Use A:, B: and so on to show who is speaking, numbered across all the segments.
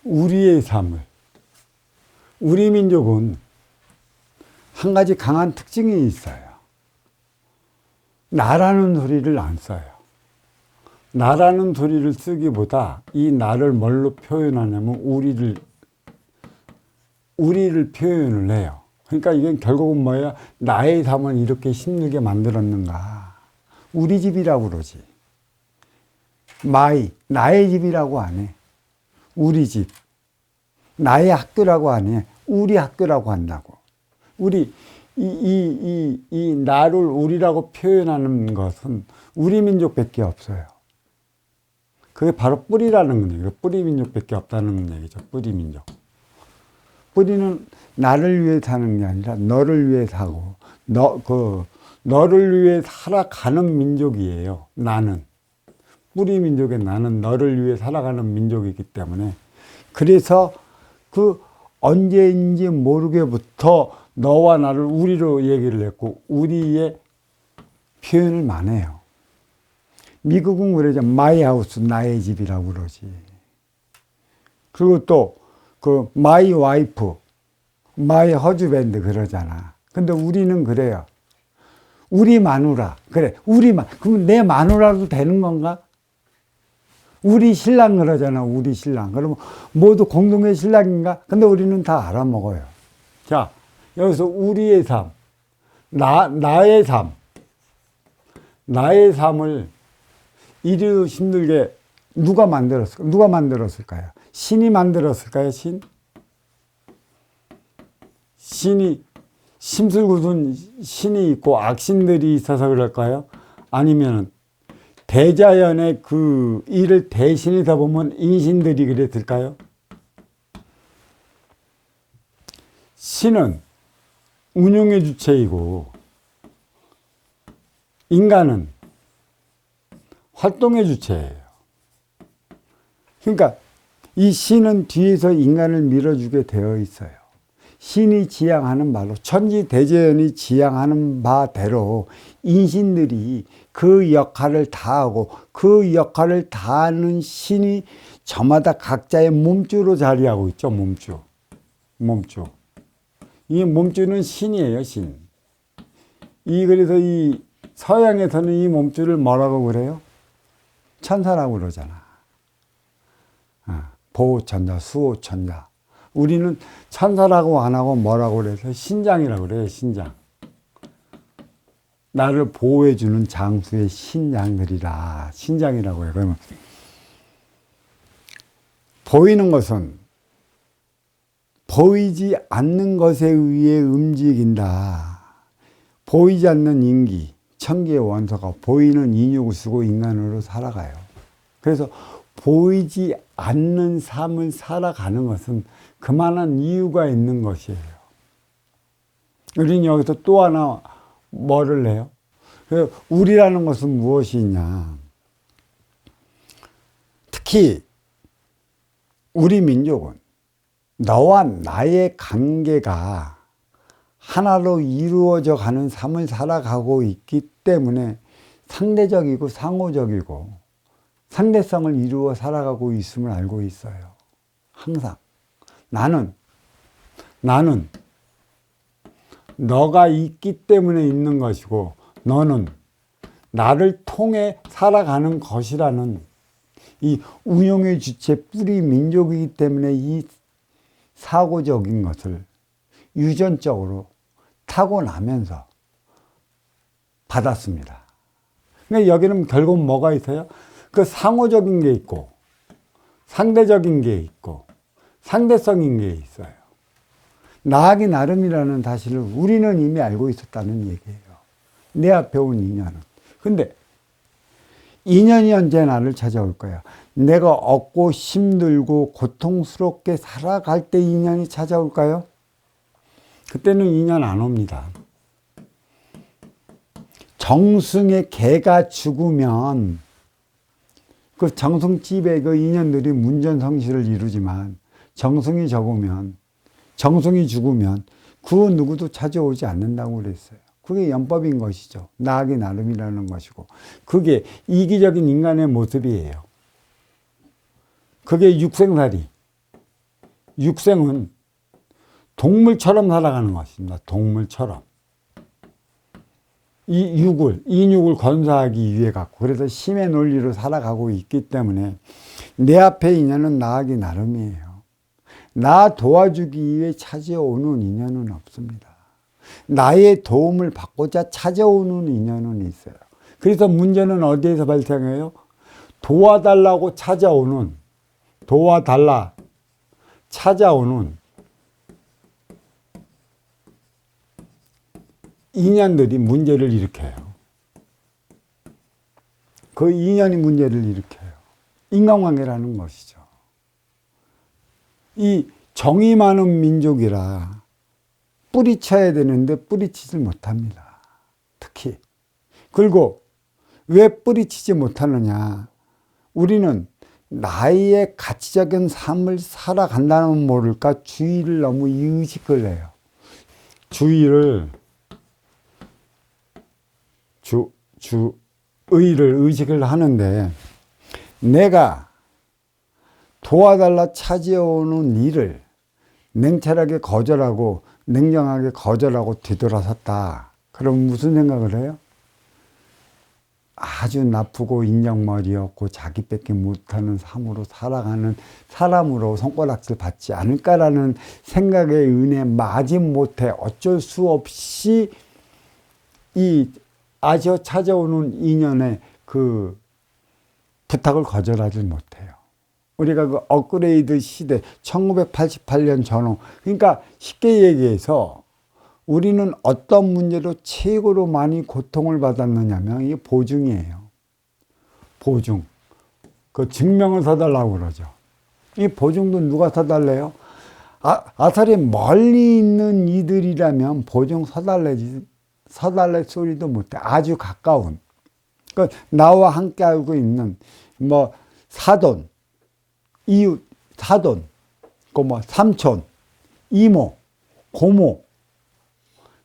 A: 우리의 삶을, 우리 민족은 한 가지 강한 특징이 있어요. 나라는 소리를 안 써요. 나라는 소리를 쓰기보다 이 나를 뭘로 표현하냐면 우리를 표현을 해요. 그러니까 이건 결국은 뭐예요? 나의 삶을 이렇게 힘들게 만들었는가. 우리 집이라고 그러지. 나의 집이라고 안 해. 우리 집. 나의 학교라고 안 해. 우리 학교라고 한다고. 이 나를 우리라고 표현하는 것은 우리 민족밖에 없어요. 그게 바로 뿌리라는 얘기예요. 뿌리 민족밖에 없다는 얘기죠. 뿌리 민족. 뿌리는 나를 위해 사는 게 아니라 너를 위해 사고, 너를 위해 살아가는 민족이에요. 나는. 뿌리 민족의 나는 너를 위해 살아가는 민족이기 때문에. 그래서 언제인지 모르게부터 너와 나를 우리로 얘기를 했고, 우리의 표현을 많이 해요. 미국은 그러죠. 마이 하우스, 나의 집이라고 그러지. 그리고 또, 마이 와이프, 마이 허즈밴드 그러잖아. 근데 우리는 그래요. 우리 마누라. 그래, 그럼 내 마누라도 되는 건가? 우리 신랑 그러잖아, 우리 신랑. 그러면 모두 공동의 신랑인가? 근데 우리는 다 알아먹어요. 자, 여기서 우리의 삶, 나의 삶, 나의 삶을 이리 힘들게 누가 만들었을까요? 신이 만들었을까요, 신이, 심술궂은 신이 있고 악신들이 있어서 그럴까요? 아니면 대자연의 그 일을 대신해서 보면 인신들이 그랬을까요? 신은 운용의 주체이고 인간은 활동의 주체예요. 그러니까 이 신은 뒤에서 인간을 밀어주게 되어 있어요. 신이 지향하는 바로 천지대자연이 지향하는 바대로 인신들이 그 역할을 다하고 그 역할을 다하는 신이 저마다 각자의 몸주로 자리하고 있죠. 몸주. 이 몸주는 신이에요. 신. 그래서 이 서양에서는 이 몸주를 뭐라고 그래요? 천사라고 그러잖아. 보호천사, 수호천사. 우리는 천사라고 안 하고 뭐라고 그래서 신장이라고 그래요. 신장. 나를 보호해주는 장수의 신장들이라 신장이라고 해요. 그러면 보이는 것은 보이지 않는 것에 의해 움직인다. 보이지 않는 인기, 천기의 원소가 보이는 인육을 쓰고 인간으로 살아가요. 그래서 보이지 않는 삶을 살아가는 것은 그만한 이유가 있는 것이에요. 우리는 여기서 또 하나 뭐를 해요? 우리라는 것은 무엇이냐? 특히 우리 민족은 너와 나의 관계가 하나로 이루어져 가는 삶을 살아가고 있기 때문에 상대적이고 상호적이고 상대성을 이루어 살아가고 있음을 알고 있어요. 항상. 나는 너가 있기 때문에 있는 것이고 너는 나를 통해 살아가는 것이라는 이 운용의 주체 뿌리 민족이기 때문에 이 사고적인 것을 유전적으로 타고나면서 받았습니다. 그러니까 여기는 결국 뭐가 있어요? 그 상호적인 게 있고 상대적인 게 있고 상대성인 게 있어요. 나하기 나름이라는 사실을 우리는 이미 알고 있었다는 얘기예요. 내 앞에 온 인연은. 근데 인연이 언제 나를 찾아올 거야? 내가 얻고 힘들고 고통스럽게 살아갈 때 인연이 찾아올까요? 그때는 인연 안 옵니다. 정승의 개가 죽으면 그 정승집의 그 인연들이 문전성시를 이루지만 정승이 죽으면 그 누구도 찾아오지 않는다고 그랬어요. 그게 연법인 것이죠. 나하기 나름이라는 것이고 그게 이기적인 인간의 모습이에요. 그게 육생살이. 육생은 동물처럼 살아가는 것입니다. 동물처럼. 인육을 건사하기 위해 갖고, 그래서 심의 논리로 살아가고 있기 때문에 내 앞에 인연은 나하기 나름이에요. 나 도와주기 위해 찾아오는 인연은 없습니다. 나의 도움을 받고자 찾아오는 인연은 있어요. 그래서 문제는 어디에서 발생해요? 도와달라고 찾아오는, 도와달라 찾아오는 인연들이 문제를 일으켜요. 그 인연이 문제를 일으켜요. 인간관계라는 것이죠. 이 정이 많은 민족이라 뿌리쳐야 되는데 뿌리치질 못합니다. 특히. 그리고 왜 뿌리치지 못하느냐? 우리는 나의 가치적인 삶을 살아간다는 모를까 주의를 너무 의식을 해요. 주의를 의식을 하는데, 내가 도와달라 찾아오는 일을 냉철하게 거절하고 냉정하게 거절하고 뒤돌아섰다. 그럼 무슨 생각을 해요? 아주 나쁘고 인정머리 없고 자기밖에 못하는 삶으로 살아가는 사람으로 손가락질 받지 않을까라는 생각에 은혜 마지못해 어쩔 수 없이 이 아시어 찾아오는 인연의 그 부탁을 거절하지 못해요. 우리가 그 업그레이드 시대 1988년 전후, 그러니까 쉽게 얘기해서 우리는 어떤 문제로 최고로 많이 고통을 받았느냐면 이게 보증이에요. 보증. 그 증명을 서달라고 그러죠. 이 보증도 누가 서달래요? 아사리 멀리 있는 이들이라면 보증 서달래 소리도 못해. 아주 가까운. 그 나와 함께 알고 있는 뭐 사돈, 이웃, 사돈, 그 뭐 삼촌, 이모, 고모.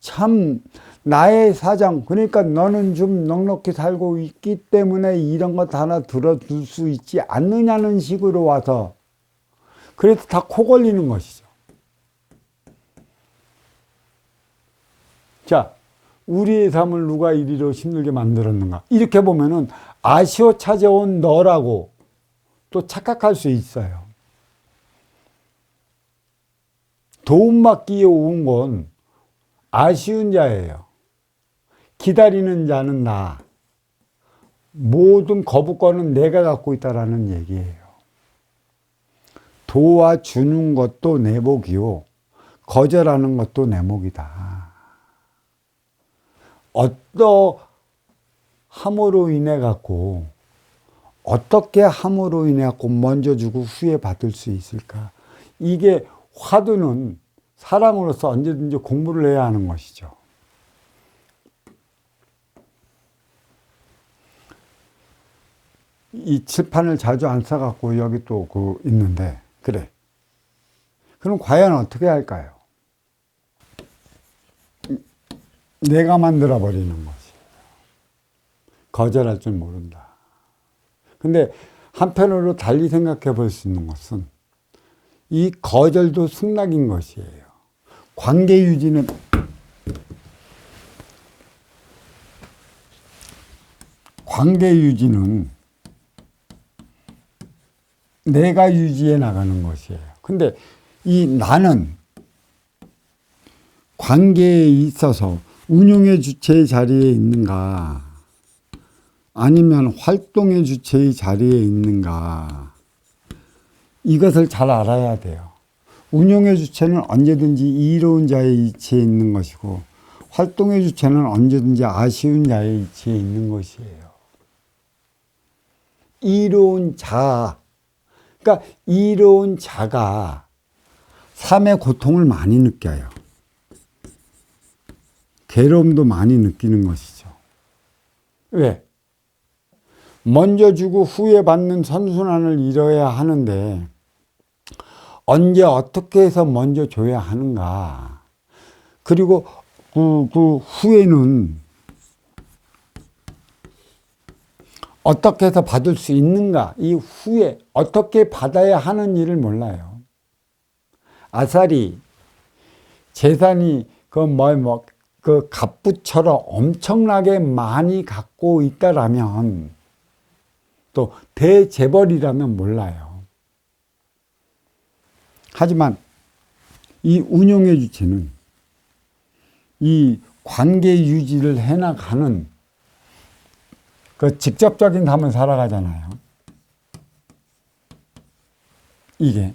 A: 참 나의 사정, 그러니까 너는 좀 넉넉히 살고 있기 때문에 이런 것 하나 들어줄 수 있지 않느냐는 식으로 와서, 그래서 다 코 걸리는 것이죠. 자, 우리의 삶을 누가 이리로 힘들게 만들었는가? 이렇게 보면은 아쉬워 찾아온 너라고 또 착각할 수 있어요. 도움받기에 온 건 아쉬운 자예요. 기다리는 자는 나. 모든 거부권은 내가 갖고 있다라는 얘기예요. 도와주는 것도 내 몫이요, 거절하는 것도 내 몫이다. 함으로 인해 갖고, 어떻게 함으로 인해 갖고 먼저 주고 후에 받을 수 있을까? 이게 화두는 사람으로서 언제든지 공부를 해야 하는 것이죠. 이 칠판을 자주 안 써갖고 여기 또 있는데, 그래. 그럼 과연 어떻게 할까요? 내가 만들어버리는 것이에요. 거절할 줄 모른다. 근데 한편으로 달리 생각해 볼 수 있는 것은 이 거절도 승낙인 것이에요. 관계 유지는 내가 유지해 나가는 것이에요. 근데 이 나는 관계에 있어서 운용의 주체의 자리에 있는가, 아니면 활동의 주체의 자리에 있는가, 이것을 잘 알아야 돼요. 운용의 주체는 언제든지 이로운 자의 위치에 있는 것이고, 활동의 주체는 언제든지 아쉬운 자의 위치에 있는 것이에요. 이로운 자, 그러니까 이로운 자가 삶의 고통을 많이 느껴요. 괴로움도 많이 느끼는 것이죠. 왜? 먼저 주고 후에 받는 선순환을 이뤄야 하는데 언제 어떻게 해서 먼저 줘야 하는가, 그리고 그 후에는 어떻게 해서 받을 수 있는가, 이 후에 어떻게 받아야 하는 일을 몰라요. 아싸리 재산이 그 갑부처럼 엄청나게 많이 갖고 있다라면 또 대재벌이라면 몰라요. 하지만 이 운용의 주체는 이 관계 유지를 해나가는 그 직접적인 삶을 살아가잖아요. 이게.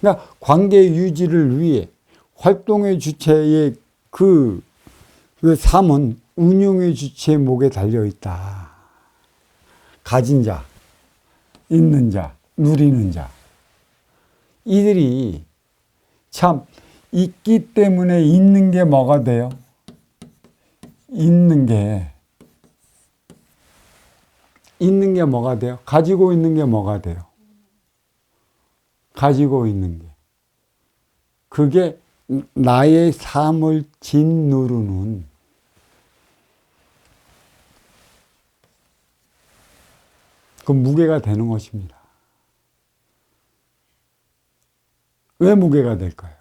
A: 그러니까 관계 유지를 위해 활동의 주체의 그 삶은 운용의 주체의 목에 달려있다. 가진 자, 있는 자, 누리는 자. 이들이 참 있기 때문에 있는 게 뭐가 돼요? 있는 게 뭐가 돼요? 가지고 있는 게 뭐가 돼요? 가지고 있는 게. 그게 나의 삶을 짓누르는 그 무게가 되는 것입니다. 왜 무게가 될까요?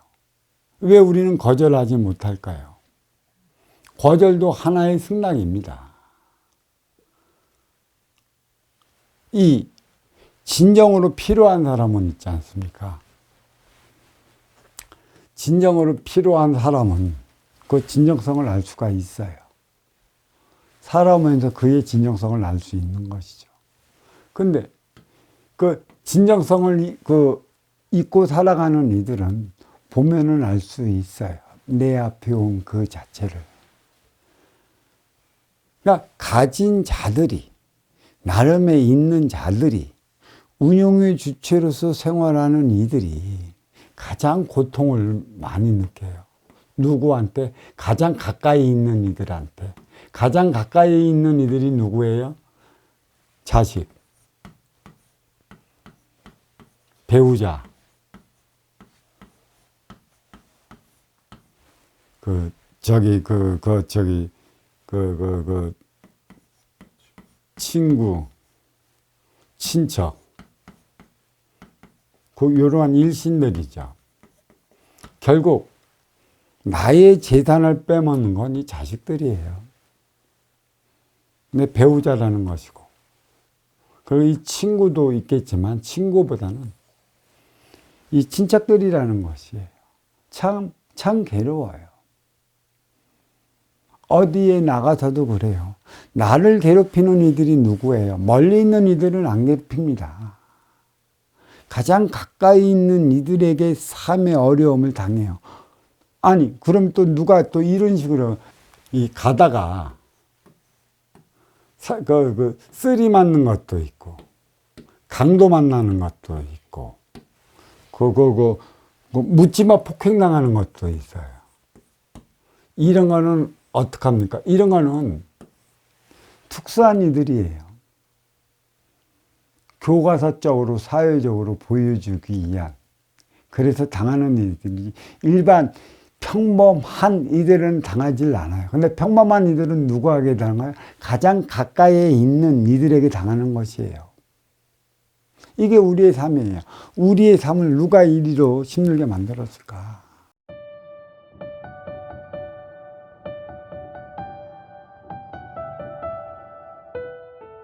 A: 왜 우리는 거절하지 못할까요? 거절도 하나의 승낙입니다. 이 진정으로 필요한 사람은 있지 않습니까? 진정으로 필요한 사람은 그 진정성을 알 수가 있어요. 살아오면서 그의 진정성을 알 수 있는 것이죠. 근데 그 진정성을 잊고 살아가는 이들은 보면은 알 수 있어요. 내 앞에 온 그 자체를. 그러니까 가진 자들이, 나름의 있는 자들이, 운용의 주체로서 생활하는 이들이 가장 고통을 많이 느껴요. 누구한테? 가장 가까이 있는 이들한테. 가장 가까이 있는 이들이 누구예요? 자식, 배우자, 친구, 친척, 이러한 일신들이죠. 결국 나의 재산을 빼먹는 건 이 자식들이에요. 내 배우자라는 것이고. 그리고 이 친구도 있겠지만 친구보다는 이 친척들이라는 것이에요. 참 괴로워요. 어디에 나가서도 그래요. 나를 괴롭히는 이들이 누구예요? 멀리 있는 이들은 안 괴롭힙니다. 가장 가까이 있는 이들에게 삶의 어려움을 당해요. 아니, 그럼 또 누가 또 이런 식으로 가다가 쓰리 맞는 것도 있고, 강도 만나는 것도 있고, 묻지마 폭행당하는 것도 있어요. 이런 거는 어떡합니까? 이런 거는 특수한 이들이에요. 교과서적으로, 사회적으로 보여주기 위한. 그래서 당하는 이들이 일반 평범한 이들은 당하질 않아요. 근데 평범한 이들은 누구에게 당해요? 가장 가까이에 있는 이들에게 당하는 것이에요. 이게 우리의 삶이에요. 우리의 삶을 누가 이리로 힘들게 만들었을까?